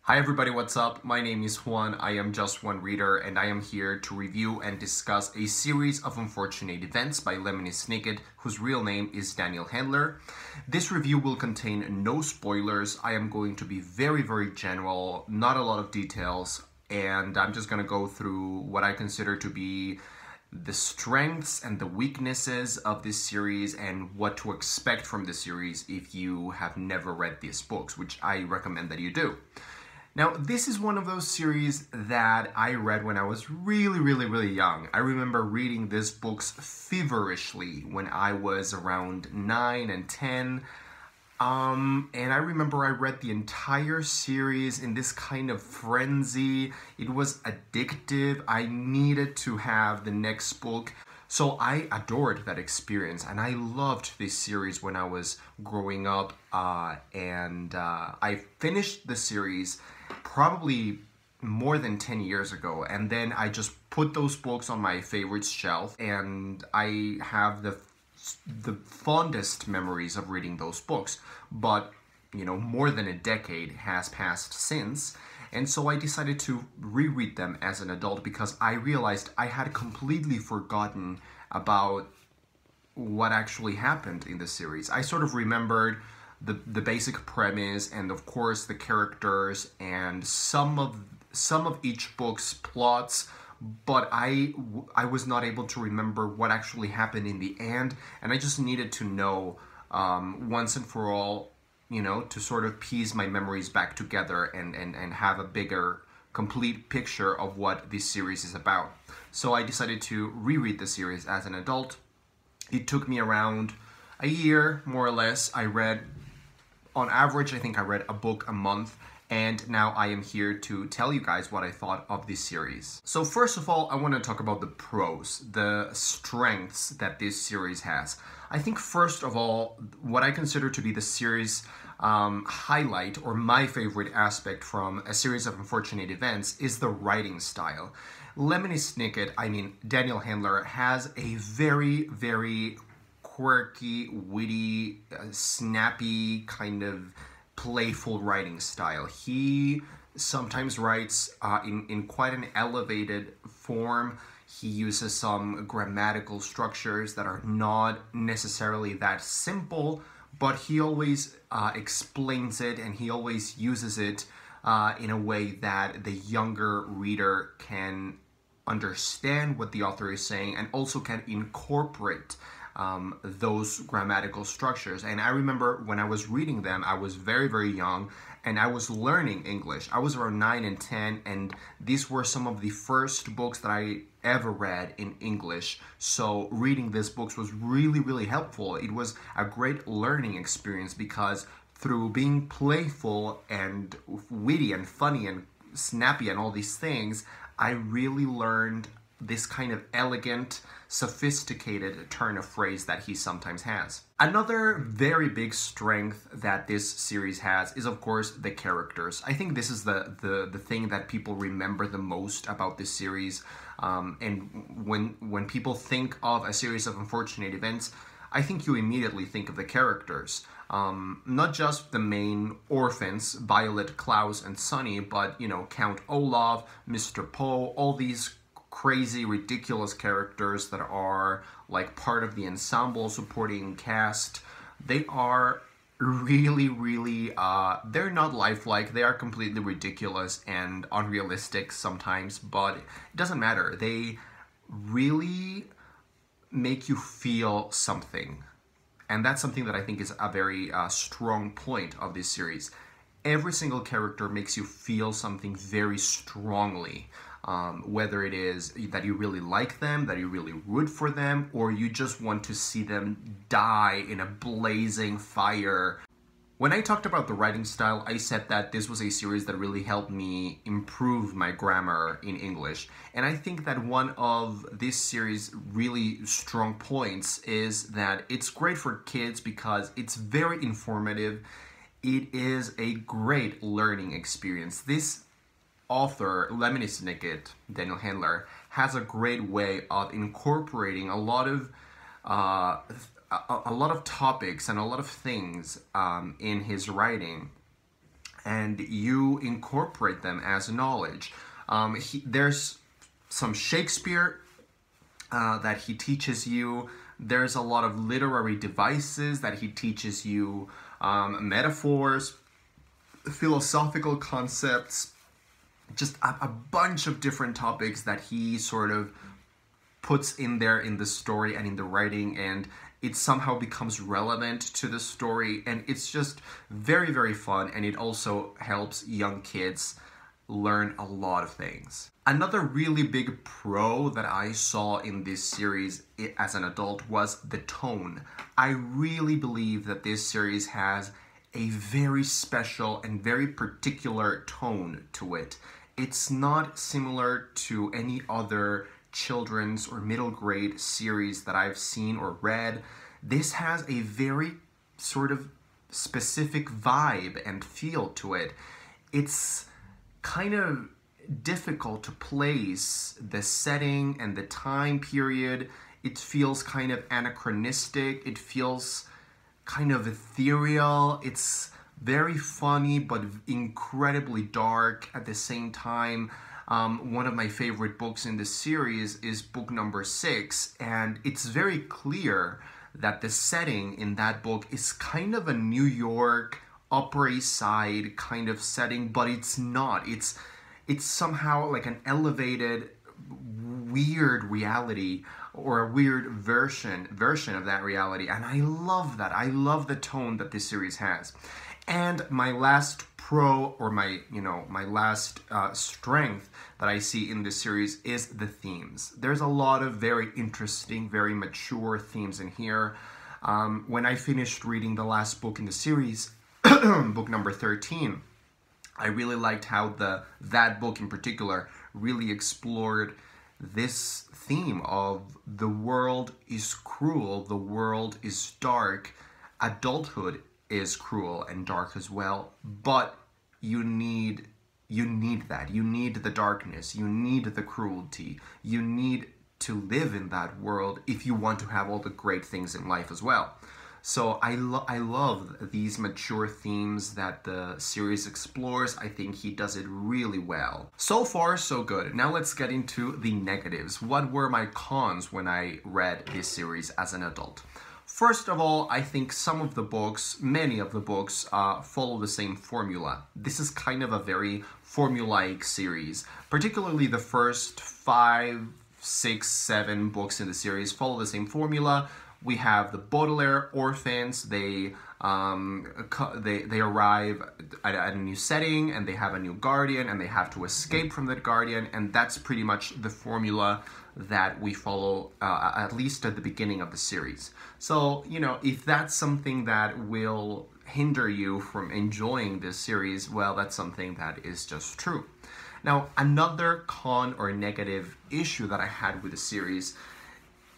Hi everybody, what's up? My name is Juan, I am just one reader, and I am here to review and discuss a series of unfortunate events by Lemony Snicket, whose real name is Daniel Handler. This review will contain no spoilers. I am going to be very general, not a lot of details, and I'm just going to go through what I consider to be the strengths and the weaknesses of this series and what to expect from the series if you have never read these books, which I recommend that you do. Now, this is one of those series that I read when I was really young. I remember reading these books feverishly when I was around 9 and 10. And I remember I read the entire series in this kind of frenzy. It was addictive. I needed to have the next book. So I adored that experience, and I loved this series when I was growing up, and I finished the series probably more than 10 years ago, and then I just put those books on my favorites shelf, and I have the fondest memories of reading those books. But, you know, more than a decade has passed since, and so I decided to reread them as an adult because I realized I had completely forgotten about what actually happened in the series. I sort of remembered the basic premise and of course the characters and some of each book's plots, but I was not able to remember what actually happened in the end, and I just needed to know once and for all, you know, to sort of piece my memories back together and have a bigger, complete picture of what this series is about. So I decided to reread the series as an adult. It took me around a year, more or less. I read, on average, I think I read a book a month, and now I am here to tell you guys what I thought of this series. So first of all, I want to talk about the pros, the strengths that this series has. I think first of all, what I consider to be the series highlight, or my favorite aspect from a series of unfortunate events, is the writing style. Lemony Snicket, I mean Daniel Handler, has a very quirky, witty, snappy, kind of playful writing style. He sometimes writes in quite an elevated form. He uses some grammatical structures that are not necessarily that simple, but he always explains it, and he always uses it in a way that the younger reader can understand what the author is saying and also can incorporate those grammatical structures. And I remember when I was reading them, I was very young, and I was learning English. I was around 9 and 10, and these were some of the first books that I ever read in English. So reading these books was really helpful. It was a great learning experience because through being playful and witty and funny and snappy and all these things, I really learned this kind of elegant, sophisticated turn of phrase that he sometimes has. Another very big strength that this series has is, of course, the characters. I think this is the thing that people remember the most about this series. And when people think of a series of unfortunate events, I think you immediately think of the characters. Not just the main orphans, Violet, Klaus, and Sonny, but, you know, Count Olaf, Mr. Poe, all these crazy, ridiculous characters that are like part of the ensemble supporting cast. They are really, they're not lifelike. They are completely ridiculous and unrealistic sometimes, but it doesn't matter. They really make you feel something. And that's something that I think is a very strong point of this series. Every single character makes you feel something very strongly. Whether it is that you really like them, that you really root for them, or you just want to see them die in a blazing fire. When I talked about the writing style, I said that this was a series that really helped me improve my grammar in English. And I think that one of this series' really strong points is that it's great for kids because it's very informative. It is a great learning experience. This author, Lemony Snicket, Daniel Handler, has a great way of incorporating a lot of topics and a lot of things in his writing. and you incorporate them as knowledge. There's some Shakespeare that he teaches you. There's a lot of literary devices that he teaches you, metaphors, philosophical concepts, just a bunch of different topics that he sort of puts in there in the story and in the writing, and it somehow becomes relevant to the story, and it's just very, very fun, and it also helps young kids learn a lot of things. Another really big pro that I saw in this series as an adult was the tone. I really believe that this series has a very special and very particular tone to it. It's not similar to any other children's or middle grade series that I've seen or read. This has a very sort of specific vibe and feel to it. It's kind of difficult to place the setting and the time period. It feels kind of anachronistic. It feels kind of ethereal. It's very funny but incredibly dark at the same time. One of my favorite books in the series is book number 6, and it's very clear that the setting in that book is kind of a New York, Upper East Side kind of setting, but it's not. It's somehow like an elevated, weird reality, or a weird version of that reality, and I love that. I love the tone that this series has. And my last pro, or my last strength that I see in this series is the themes. There's a lot of very interesting, very mature themes in here. When I finished reading the last book in the series, book number 13, I really liked how that book in particular really explored this theme of the world is cruel, the world is dark, adulthood is cruel and dark as well, but you need that. You need the darkness, you need the cruelty, you need to live in that world if you want to have all the great things in life as well. So I love these mature themes that the series explores. I think he does it really well. So far, so good. Now let's get into the negatives. What were my cons when I read this series as an adult? First of all, I think many of the books, follow the same formula. This is kind of a very formulaic series. Particularly the first 5, 6, 7 books in the series follow the same formula. We have the Baudelaire orphans. They arrive at a new setting, and they have a new guardian, and they have to escape from that guardian, and that's pretty much the formula that we follow, at least at the beginning of the series. So, if that's something that will hinder you from enjoying this series, well, that's something that is just true. Now, another con or negative issue that I had with the series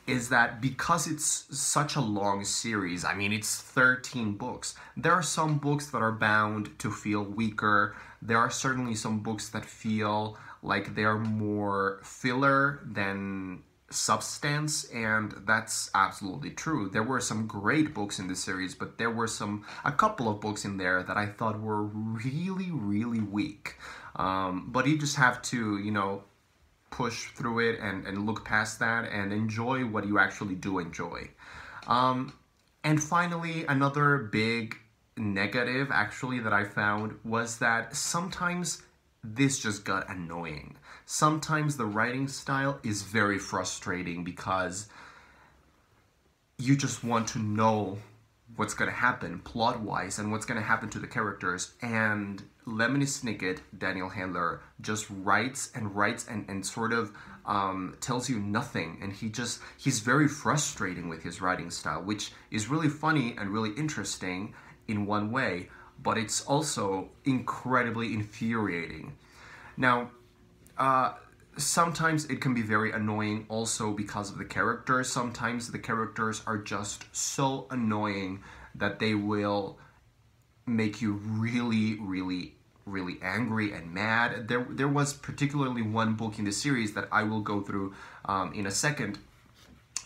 is that because it's such a long series, I mean, it's 13 books, there are some books that are bound to feel weaker. There are certainly some books that feel like they're more filler than substance, and that's absolutely true. There were some great books in this series, but there were a couple of books in there that I thought were really, really weak. But you just have to, push through it and look past that and enjoy what you actually do enjoy. And finally, another big negative actually that I found was that sometimes this just got annoying. Sometimes the writing style is very frustrating because you just want to know what's going to happen plot-wise and what's going to happen to the characters, and Lemony Snicket, Daniel Handler, just writes and sort of tells you nothing, and he's very frustrating with his writing style, which is really funny and really interesting in one way, but it's also incredibly infuriating. Now, sometimes it can be very annoying also because of the characters. Sometimes the characters are just so annoying that they will make you really, really, really angry and mad. There was particularly one book in the series that I will go through in a second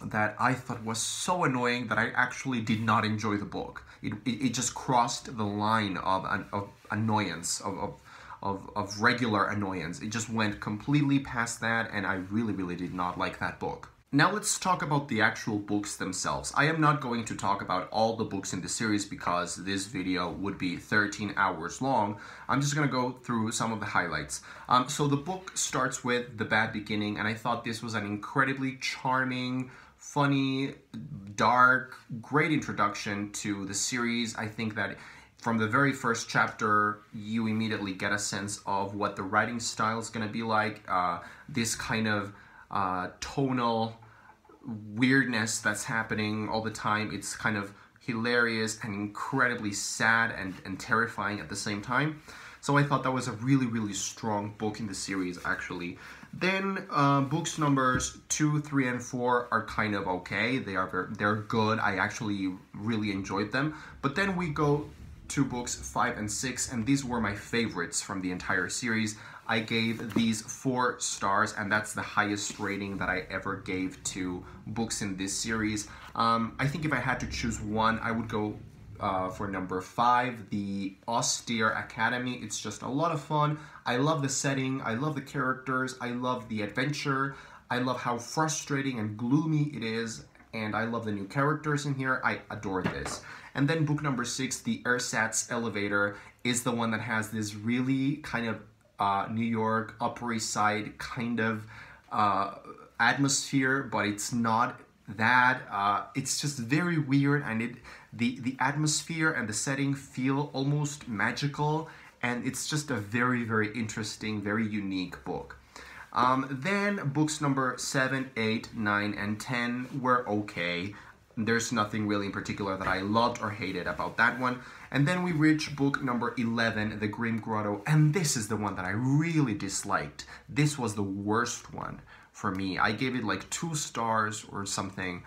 that I thought was so annoying that I actually did not enjoy the book. it just crossed the line of annoyance, of regular annoyance. It just went completely past that, and I really, really did not like that book. Now let's talk about the actual books themselves. I am not going to talk about all the books in the series because this video would be 13 hours long. I'm just going to go through some of the highlights. So the book starts with The Bad Beginning, and I thought this was an incredibly charming, funny, dark, great introduction to the series. I think that from the very first chapter, you immediately get a sense of what the writing style is going to be like. This kind of tonal weirdness that's happening all the time. It's kind of hilarious and incredibly sad and terrifying at the same time. So I thought that was a really, really strong book in the series, actually. Then books numbers 2, 3, and 4 are kind of okay. They're good. I actually really enjoyed them. But then we go to books 5 and 6, and these were my favorites from the entire series. I gave these 4 stars, and that's the highest rating that I ever gave to books in this series. I think if I had to choose one, I would go for number 5, The Austere Academy. It's just a lot of fun. I love the setting, I love the characters, I love the adventure, I love how frustrating and gloomy it is, and I love the new characters in here. I adore this. And then book number 6, The Ersatz Elevator, is the one that has this really kind of New York, Upper East Side kind of atmosphere, but it's not that. It's just very weird, and the atmosphere and the setting feel almost magical, and it's just a very, very interesting, very unique book. Then books number 7, 8, 9, and 10 were okay. There's nothing really in particular that I loved or hated about that one. And then we reach book number 11, The Grim Grotto, and this is the one that I really disliked. This was the worst one for me. I gave it like 2 stars or something.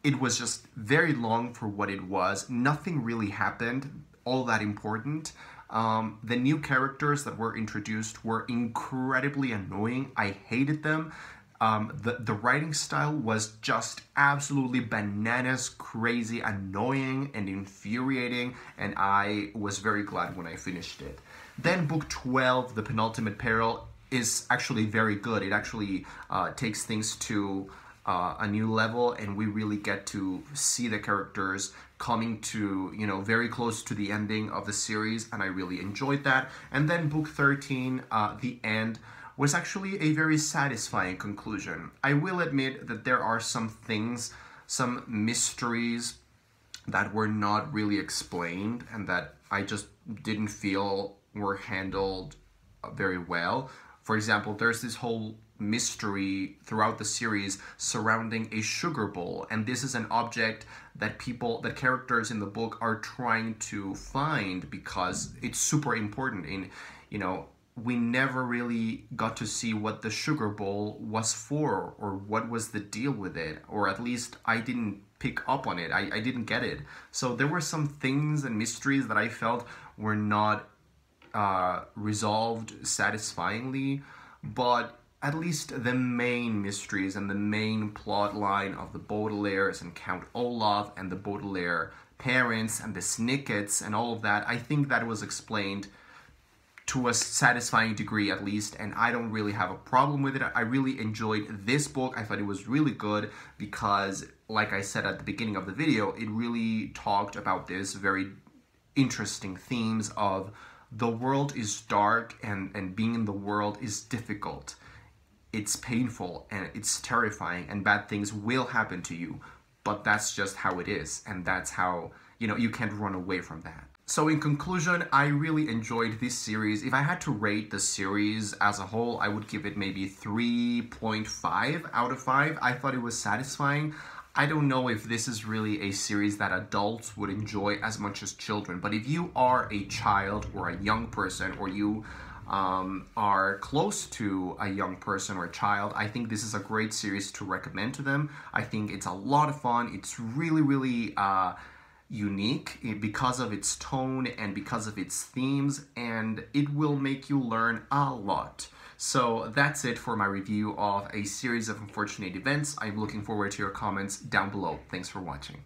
It was just very long for what it was. Nothing really happened all that important. The new characters that were introduced were incredibly annoying. I hated them. The writing style was just absolutely bananas, crazy, annoying, and infuriating, and I was very glad when I finished it. Then book 12, The Penultimate Peril, is actually very good. It actually takes things to a new level, and we really get to see the characters coming to, very close to the ending of the series, and I really enjoyed that. And then book 13, The End, was actually a very satisfying conclusion. I will admit that there are some things, some mysteries that were not really explained and that I just didn't feel were handled very well. For example, there's this whole mystery throughout the series surrounding a sugar bowl, and this is an object that characters in the book are trying to find because it's super important. We never really got to see what the sugar bowl was for or what was the deal with it, or at least I didn't pick up on it. I didn't get it. So there were some things and mysteries that I felt were not resolved satisfyingly, but at least the main mysteries and the main plot line of the Baudelaires and Count Olaf and the Baudelaire parents and the Snickets and all of that, I think that was explained to a satisfying degree at least, and I don't really have a problem with it. I really enjoyed this book. I thought it was really good because, like I said at the beginning of the video, it really talked about this very interesting themes of the world is dark and being in the world is difficult. It's painful and it's terrifying and bad things will happen to you, but that's just how it is, and that's how, you can't run away from that. So in conclusion, I really enjoyed this series. If I had to rate the series as a whole, I would give it maybe 3.5 out of 5. I thought it was satisfying. I don't know if this is really a series that adults would enjoy as much as children, but if you are a child or a young person, or you are close to a young person or a child, I think this is a great series to recommend to them. I think it's a lot of fun. It's really, really unique because of its tone and because of its themes, and it will make you learn a lot. So that's it for my review of a series of unfortunate events. I'm looking forward to your comments down below. Thanks for watching.